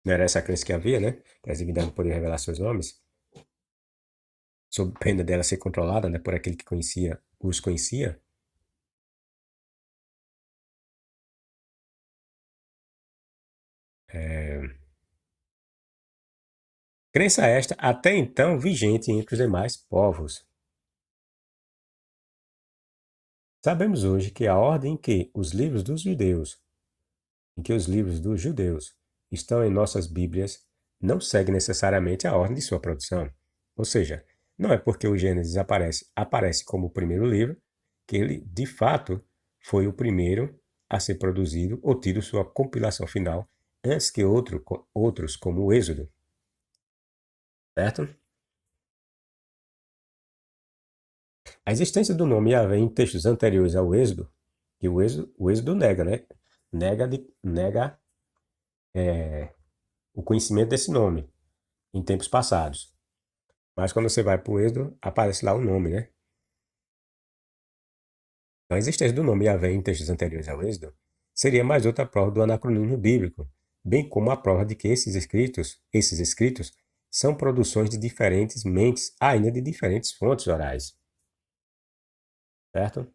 Não era essa a crença que havia, né? Que as divindades não poderiam revelar seus nomes, sob pena dela ser controlada, né, por aquele que os conhecia. Crença esta até então vigente entre os demais povos. Sabemos hoje que a ordem em que os livros dos judeus estão em nossas Bíblias não segue necessariamente a ordem de sua produção. Ou seja, não é porque o Gênesis aparece como o primeiro livro que ele, de fato, foi o primeiro a ser produzido ou tido sua compilação final antes que outros como o Êxodo. Certo? A existência do nome Yahvé em textos anteriores ao Êxodo, que o êxodo nega, né? Nega o conhecimento desse nome em tempos passados. Mas quando você vai para o Êxodo, aparece lá o nome, né? Então, a existência do nome Yahvé em textos anteriores ao Êxodo seria mais outra prova do anacronismo bíblico, bem como a prova de que esses escritos são produções de diferentes mentes, ainda de diferentes fontes orais. Certo?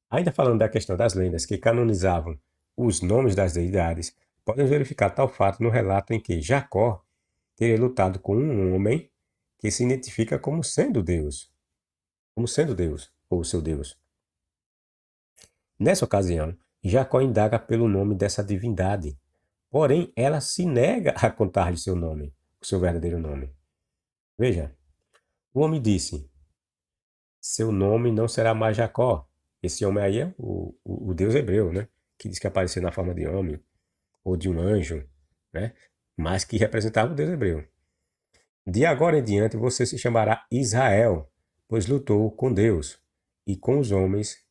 Ainda falando da questão das lendas que canonizavam os nomes das deidades, podemos verificar tal fato no relato em que Jacó teria lutado com um homem que se identifica como sendo Deus, ou o seu Deus. Nessa ocasião, Jacó indaga pelo nome dessa divindade, porém ela se nega a contar-lhe seu nome, o seu verdadeiro nome. Veja, o homem disse: seu nome não será mais Jacó. Esse homem aí é o Deus hebreu, né? Que diz que apareceu na forma de homem ou de um anjo, né? Mas que representava o Deus hebreu. De agora em diante você se chamará Israel, pois lutou com Deus e com os homens,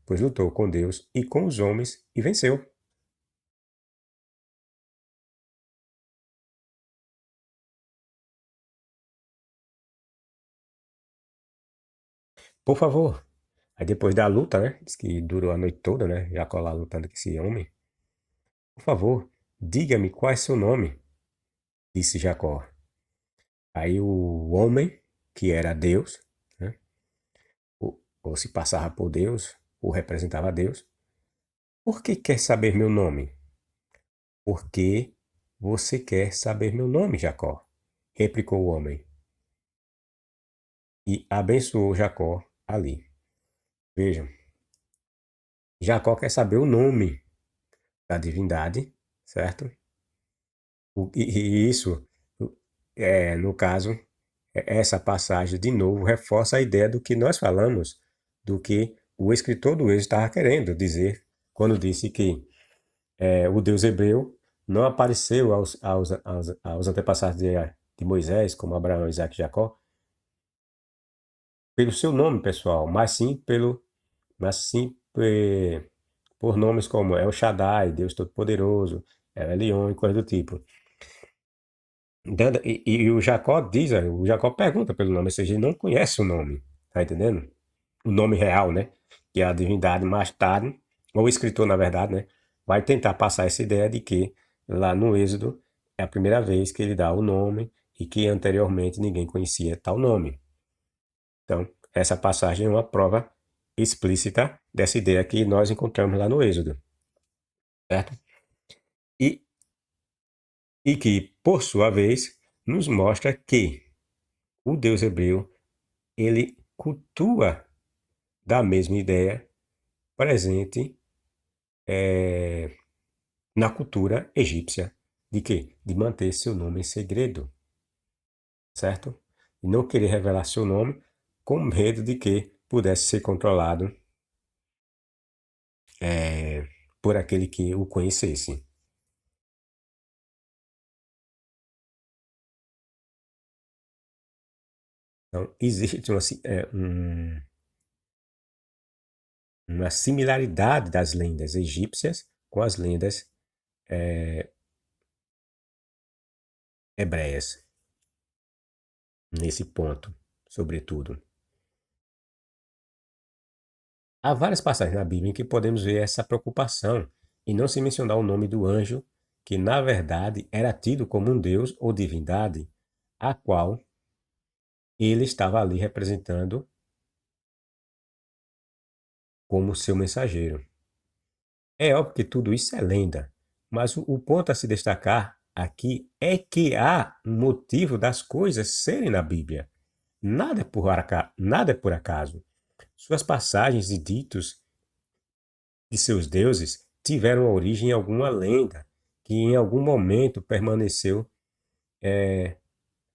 pois lutou com Deus e com os homens e venceu. Por favor. Aí depois da luta, né? Diz que durou a noite toda, né? Jacó lá lutando com esse homem. Por favor, diga-me qual é seu nome, disse Jacó. Aí o homem, que era Deus, né? Ou se passava por Deus, ou representava Deus. Por que quer saber meu nome? Porque você quer saber meu nome, Jacó, replicou o homem. E abençoou Jacó ali. Vejam, Jacó quer saber o nome da divindade, certo? E isso, no caso, essa passagem de novo reforça a ideia do que nós falamos, do que o escritor do Êxodo estava querendo dizer quando disse que o Deus hebreu não apareceu aos antepassados de Moisés, como Abraão, Isaac e Jacó, pelo seu nome pessoal, mas sim por nomes como El Shaddai, Deus Todo-Poderoso, El Elyon e coisa do tipo. E o Jacó diz, o Jacó pergunta pelo nome, ou seja, ele não conhece o nome, tá entendendo? O nome real, né? Que é a divindade mais tarde, ou o escritor, na verdade, né? Vai tentar passar essa ideia de que lá no Êxodo é a primeira vez que ele dá o nome e que anteriormente ninguém conhecia tal nome. Então, essa passagem é uma prova explícita dessa ideia que nós encontramos lá no Êxodo, certo? E, e que, por sua vez, nos mostra que o Deus hebreu, ele cultua da mesma ideia presente na cultura egípcia. De quê? De manter seu nome em segredo, certo? E não querer revelar seu nome com medo de que pudesse ser controlado por aquele que o conhecesse. Então, existe uma similaridade das lendas egípcias com as lendas hebreias, nesse ponto, sobretudo. Há várias passagens na Bíblia em que podemos ver essa preocupação em não se mencionar o nome do anjo, que na verdade era tido como um deus ou divindade, a qual ele estava ali representando como seu mensageiro. É óbvio que tudo isso é lenda, mas o ponto a se destacar aqui é que há um motivo das coisas serem na Bíblia. Nada é por acaso. Suas passagens e ditos de seus deuses tiveram origem em alguma lenda que em algum momento permaneceu,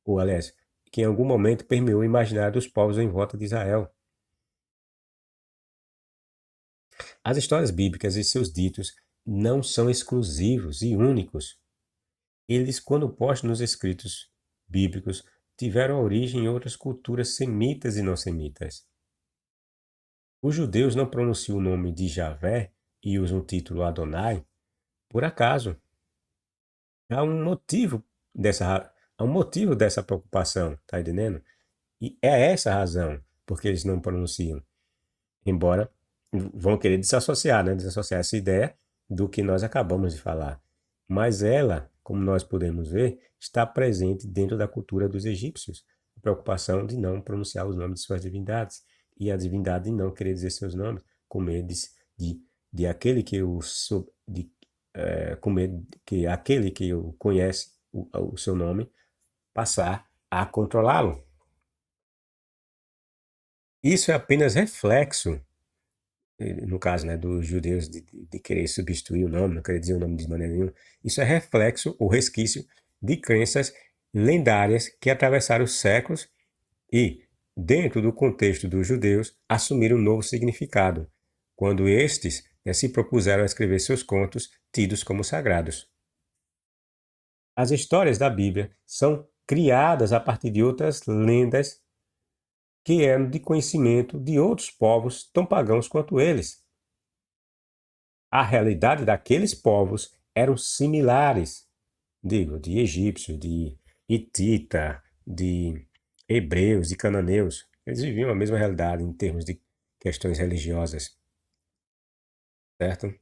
ou aliás, que em algum momento permeou o imaginário dos povos em volta de Israel. As histórias bíblicas e seus ditos não são exclusivos e únicos. Eles, quando postos nos escritos bíblicos, tiveram origem em outras culturas semitas e não semitas. Os judeus não pronunciam o nome de Javé e usam o título Adonai por acaso. Há um motivo há um motivo dessa preocupação, tá entendendo? E é essa a razão porque eles não pronunciam. Embora vão querer desassociar, né? Desassociar essa ideia do que nós acabamos de falar. Mas ela, como nós podemos ver, está presente dentro da cultura dos egípcios. A preocupação de não pronunciar os nomes de suas divindades. E a divindade de não querer dizer seus nomes, com medo de aquele que com medo que aquele que o conhece, o seu nome, passar a controlá-lo. Isso é apenas reflexo no caso, né, dos judeus de querer substituir o nome, não querer dizer o nome de maneira nenhuma, isso é reflexo ou resquício de crenças lendárias que atravessaram os séculos e, dentro do contexto dos judeus, assumiram um novo significado, quando estes, né, se propuseram a escrever seus contos tidos como sagrados. As histórias da Bíblia são criadas a partir de outras lendas que eram de conhecimento de outros povos tão pagãos quanto eles. A realidade daqueles povos eram similares, digo, de egípcios, de hitita, de hebreus, de cananeus. Eles viviam a mesma realidade em termos de questões religiosas, certo?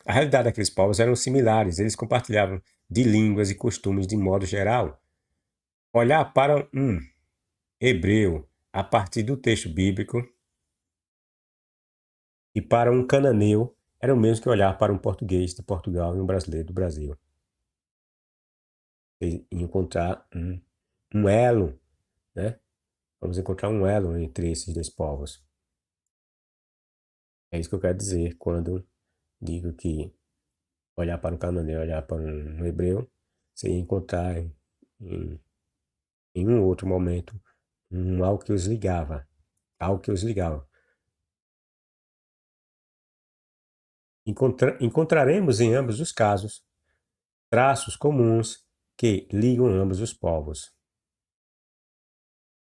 A realidade daqueles povos eram similares, eles compartilhavam de línguas e costumes de modo geral. Olhar para um hebreu a partir do texto bíblico e para um cananeu era o mesmo que olhar para um português de Portugal e um brasileiro do Brasil. E encontrar um elo, né? Vamos encontrar um elo entre esses dois povos. É isso que eu quero dizer quando digo que olhar para um cananeu, olhar para um hebreu, você ia encontrar em um outro momento algo que os ligava, algo que os ligava. Encontraremos em ambos os casos traços comuns que ligam ambos os povos.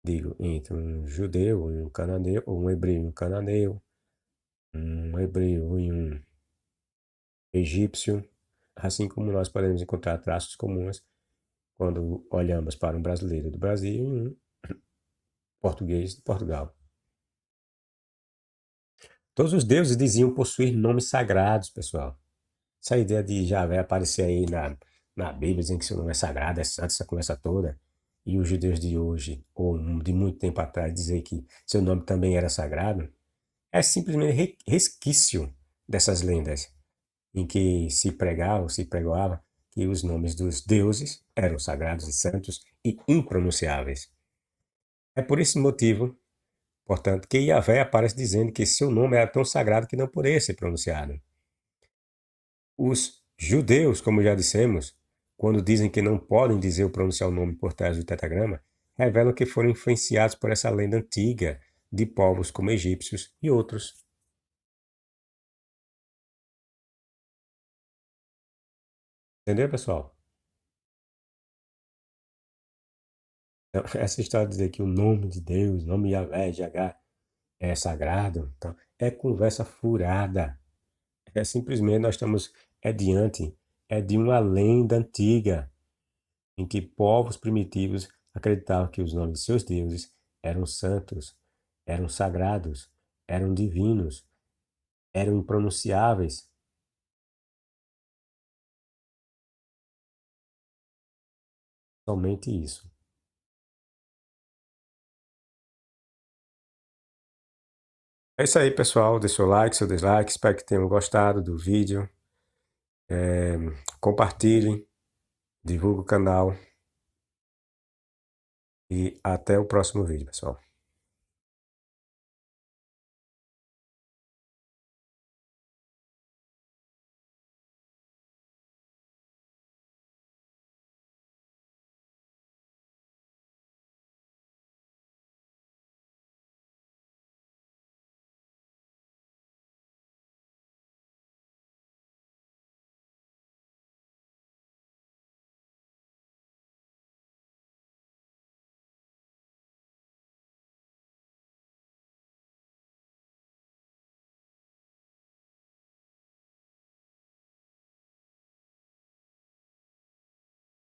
Digo, entre um judeu e um cananeu, ou um hebreu e um cananeu, um hebreu e um egípcio, assim como nós podemos encontrar traços comuns quando olhamos para um brasileiro do Brasil e um português de Portugal. Todos os deuses diziam possuir nomes sagrados, pessoal. Essa ideia de Javé aparecer aí na Bíblia, dizendo que seu nome é sagrado, é santo, essa conversa toda, e os judeus de hoje, ou de muito tempo atrás, dizer que seu nome também era sagrado, é simplesmente resquício dessas lendas, em que se pregava, se pregoava que os nomes dos deuses eram sagrados e santos e impronunciáveis. É por esse motivo, portanto, que Yahvé aparece dizendo que seu nome era tão sagrado que não poderia ser pronunciado. Os judeus, como já dissemos, quando dizem que não podem dizer ou pronunciar o nome por trás do tetragrama, revelam que foram influenciados por essa lenda antiga de povos como egípcios e outros. Entendeu, pessoal? Então, essa história de dizer que o nome de Deus, o nome Yahvé, Jagá, é sagrado, então, é conversa furada. É simplesmente nós estamos diante de uma lenda antiga em que povos primitivos acreditavam que os nomes de seus deuses eram santos, eram sagrados, eram divinos, eram impronunciáveis. Somente isso. É isso aí, pessoal. Deixe seu like, seu dislike. Espero que tenham gostado do vídeo. Compartilhem, divulgue o canal e até o próximo vídeo, pessoal.